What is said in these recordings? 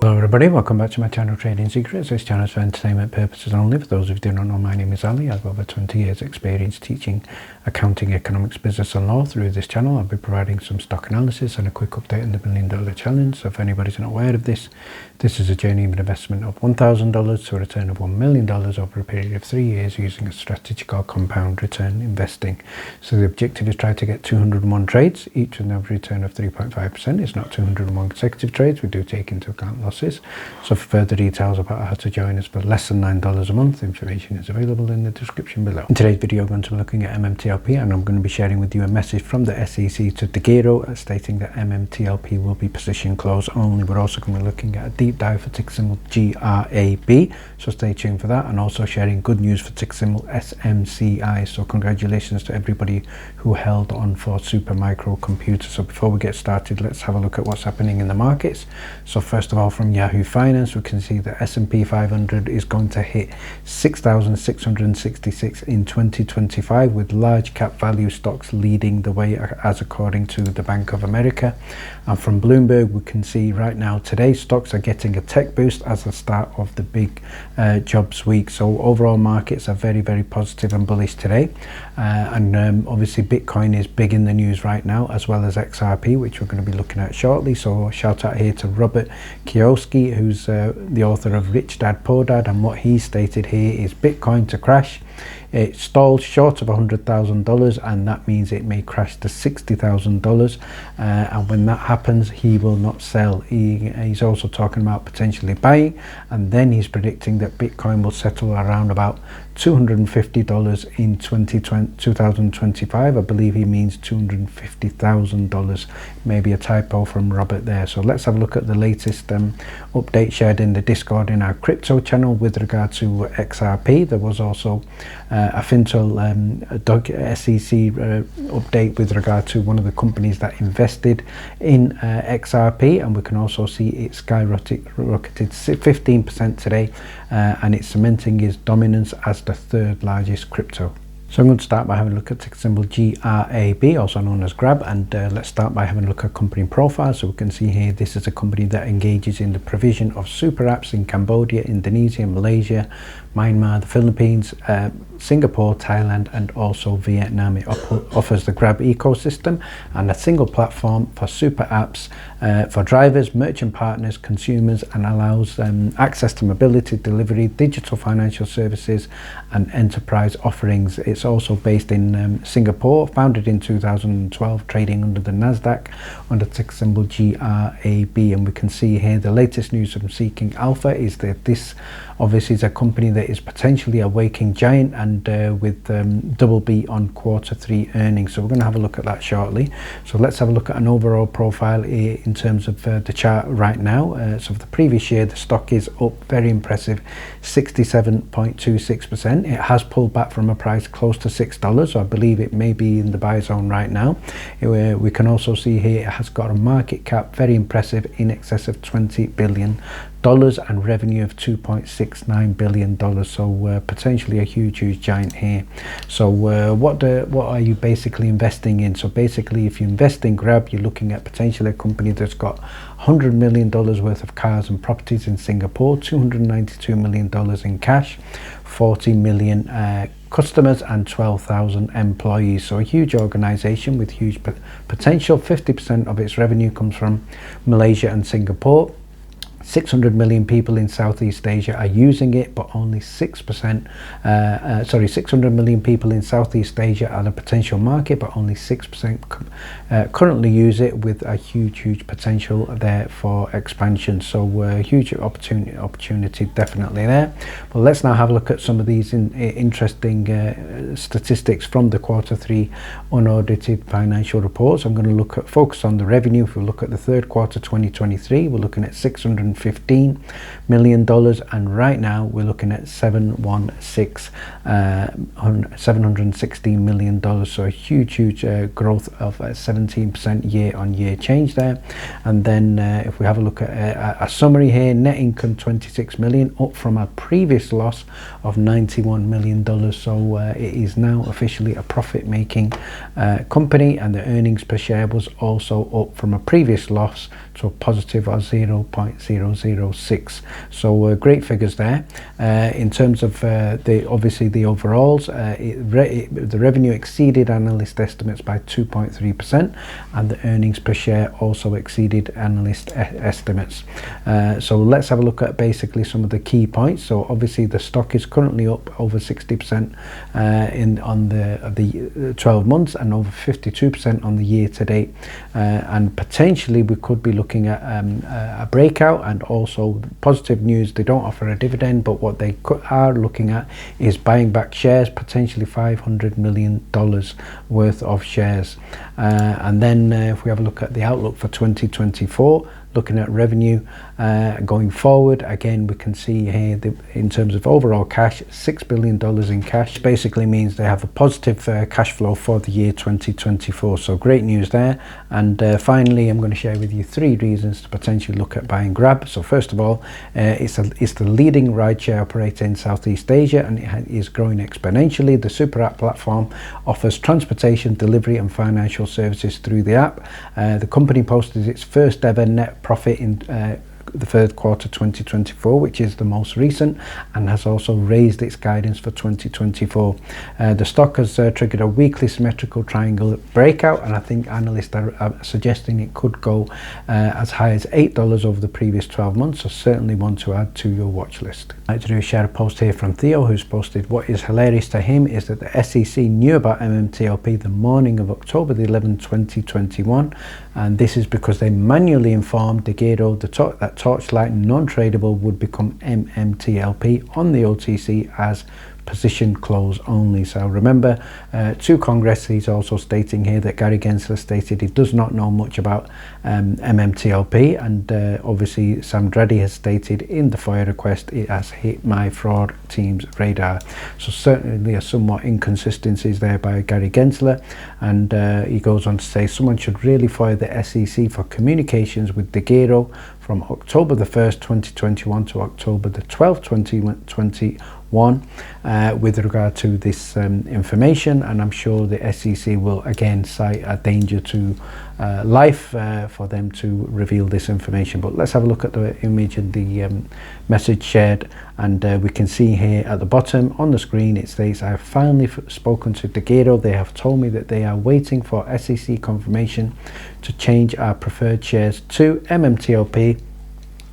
Hello everybody, welcome back to my channel Trading Secrets. This channel is for entertainment purposes only. For those of you who do not know, my name is Ali. I have over 20 years experience teaching accounting, economics, business and law. Through this channel I'll be providing some stock analysis and a quick update on the $1 Million Challenge. So if anybody's not aware of this, this is a journey of an investment of $1,000 to a return of $1 million over a period of 3 years using a strategic or compound return investing. So the objective is try to get 201 trades, each with an average return of 3.5%. It's not 201 consecutive trades, we do take into account losses. So for further details about how to join us for less than $9 a month, information is available in the description below. In today's video I'm going to be looking at MMTLP, and I'm going to be sharing with you a message from the SEC to Degiro stating that MMTLP will be position close only. We're also going to be looking at a deep dive for tick symbol GRAB, so stay tuned for that, and also sharing good news for tick symbol SMCI. So congratulations to everybody who held on for super micro computers. So before we get started, let's have a look at what's happening in the markets. So first of all, from Yahoo Finance, we can see the S&P 500 is going to hit 6,666 in 2025, with large cap value stocks leading the way, as according to the Bank of America. And from Bloomberg, we can see right now today stocks are getting a tech boost as the start of the big jobs week. So overall markets are very, very positive and bullish today. And obviously Bitcoin is big in the news right now, as well as XRP, which we're going to be looking at shortly. So shout out here to Robert Kiyosaki, who's the author of Rich Dad Poor Dad, and what he stated here is Bitcoin to crash. It stalled short of $100,000, and that means it may crash to $60,000, and when that happens he will not sell. He's also talking about potentially buying, and then he's predicting that Bitcoin will settle around about $250 in 2025. I believe he means $250,000, maybe a typo from Robert there. So let's have a look at the latest update shared in the Discord in our crypto channel with regard to XRP. There was also a Fintel SEC update with regard to one of the companies that invested in XRP, and we can also see it skyrocketed 15% today, and it's cementing its dominance as the third largest crypto. So I'm going to start by having a look at tick symbol GRAB, also known as GRAB, and let's start by having a look at company profile. So we can see here this is a company that engages in the provision of super apps in Cambodia, Indonesia, Malaysia, Myanmar, the Philippines, Singapore, Thailand and also Vietnam. It offers the Grab ecosystem and a single platform for super apps for drivers, merchant partners, consumers, and allows access to mobility, delivery, digital financial services and enterprise offerings. It's also based in Singapore, founded in 2012, trading under the Nasdaq under tick symbol GRAB. And we can see here the latest news from Seeking Alpha is that this obviously is a company that is potentially a waking giant, and with double B on Q3 earnings. So we're going to have a look at that shortly. So let's have a look at an overall profile in terms of the chart right now. So for the previous year, the stock is up very impressive 67.26%. It has pulled back from a price close to $6, so I believe it may be in the buy zone right now. We can also see here it has got a market cap very impressive, in excess of $20 billion and revenue of $2.69 billion. So potentially a huge giant here. So what are you basically investing in? So basically, if you invest in Grab, you're looking at potentially a company that's got $100 million worth of cars and properties in Singapore, $292 million in cash, 40 million customers and 12,000 employees. So a huge organization with huge potential. 50% of its revenue comes from Malaysia and Singapore. 600 million people in Southeast Asia are using it, but only 6%, 600 million people in Southeast Asia are the potential market, but only 6% currently use it, with a huge potential there for expansion. So huge opportunity definitely there. But let's now have a look at some of these interesting statistics from the Q3 unaudited financial reports. I'm going to focus on the revenue. If we look at the third quarter 2023, we're looking at $615 million, and right now we're looking at $716 million. So a huge growth of 17% year-on-year change there. And then if we have a look at a summary here, net income $26 million, up from a previous loss of $91 million. So it is now officially a profit-making company, and the earnings per share was also up from a previous loss to a positive of 0.06 0.006. So great figures there. In terms of obviously the overalls, the revenue exceeded analyst estimates by 2.3%, and the earnings per share also exceeded analyst estimates. So let's have a look at basically some of the key points. So obviously the stock is currently up over 60% on the 12 months and over 52% on the year to date, and potentially we could be looking at a breakout. And also positive news, they don't offer a dividend, but what they are looking at is buying back shares, potentially $500 million worth of shares. And then if we have a look at the outlook for 2024, looking at revenue going forward, again we can see here in terms of overall cash, $6 billion in cash. Basically means they have a positive cash flow for the year 2024, so great news there. And finally, I'm going to share with you 3 reasons to potentially look at buying Grab. So first of all, it's the leading rideshare operator in Southeast Asia, and it is growing exponentially. The super app platform offers transportation, delivery and financial services through the app. The company posted its first ever net profit in the third quarter 2024, which is the most recent, and has also raised its guidance for 2024. The stock has triggered a weekly symmetrical triangle breakout, and I think analysts are suggesting it could go as high as $8 over the previous 12 months, so certainly one to add to your watch list. I'd like to do a share a post here from Theo, who's posted, what is hilarious to him is that the SEC knew about MMTLP the morning of October the 11th 2021, and this is because they manually informed Degiro that Torchlight non-tradable would become MMTLP on the OTC as position close only. So remember, to Congress, he's also stating here that Gary Gensler stated he does not know much about MMTLP, and obviously Sam Dreddy has stated in the FOIA request it has hit my fraud team's radar. So certainly a somewhat inconsistencies there by Gary Gensler, and he goes on to say someone should really fire the SEC for communications with Degiro from October the 1st 2021 to October the 12th 2021 with regard to this information, and I'm sure the SEC will again cite a danger to life for them to reveal this information. But let's have a look at the image and the message shared, and we can see here at the bottom on the screen it states, I have finally spoken to Degiro. They have told me that they are waiting for SEC confirmation to change our preferred shares to MMTLP,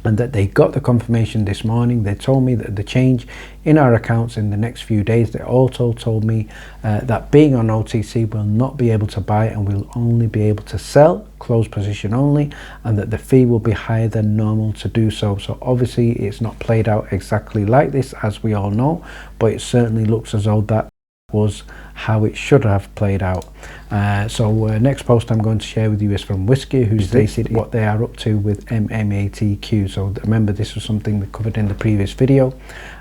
and that they got the confirmation this morning. They told me that the change in our accounts in the next few days. They also told me that being on OTC will not be able to buy and will only be able to sell, close position only, and that the fee will be higher than normal to do so. So obviously it's not played out exactly like this, as we all know, but it certainly looks as though that was how it should have played out. Next post I'm going to share with you is from Whiskey, who stated what they are up to with MMATQ. So remember, this was something we covered in the previous video,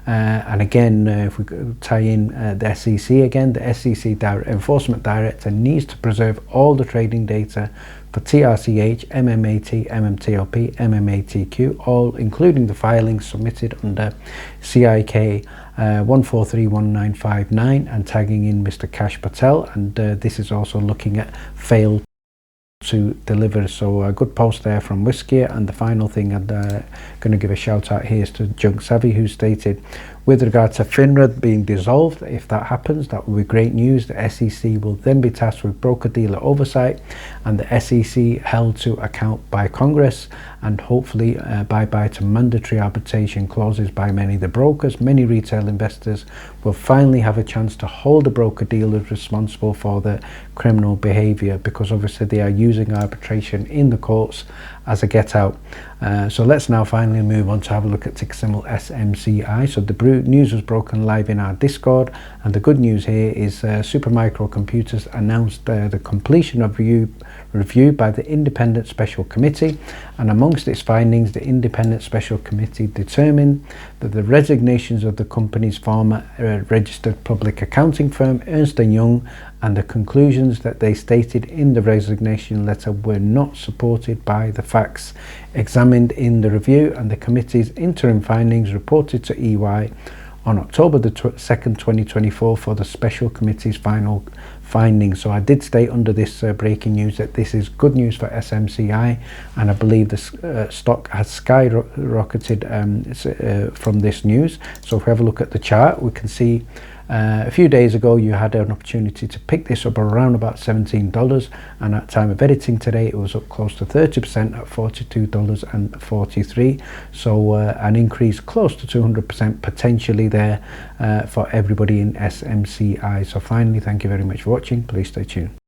and again if we tie in the SEC again, the SEC enforcement director needs to preserve all the trading data for TRCH, MMAT, MMTLP, MMATQ, all including the filings submitted under CIK 1431959 and tagging in Mr. Kash Patel, and this is also looking at failed to deliver. So a good post there from Whiskey. And the final thing I'm going to give a shout out here is to Junk Savvy, who stated, with regard to FINRA being dissolved, if that happens, that will be great news. The SEC will then be tasked with broker-dealer oversight, and the SEC held to account by Congress, and hopefully bye-bye to mandatory arbitration clauses by many of the brokers. Many retail investors will finally have a chance to hold the broker-dealers responsible for the criminal behaviour, because obviously they are using arbitration in the courts as a get-out. So let's now finally move on to have a look at ticker symbol SMCI. So the news was broken live in our Discord, and the good news here is Supermicro Computers announced the completion of review by the Independent Special Committee, and amongst its findings, the Independent Special Committee determined that the resignations of the company's former registered public accounting firm Ernst & Young and the conclusions that they stated in the resignation letter were not supported by the facts examined in the review, and the committee's interim findings reported to EY on October the 2nd 2024 for the special committee's final findings. So I did state under this breaking news that this is good news for SMCI, and I believe the stock has skyrocketed from this news. So if we have a look at the chart, we can see a few days ago you had an opportunity to pick this up around about $17, and at time of editing today it was up close to 30% at $42.43. So an increase close to 200% potentially there for everybody in SMCI. So finally, thank you very much for watching. Please stay tuned.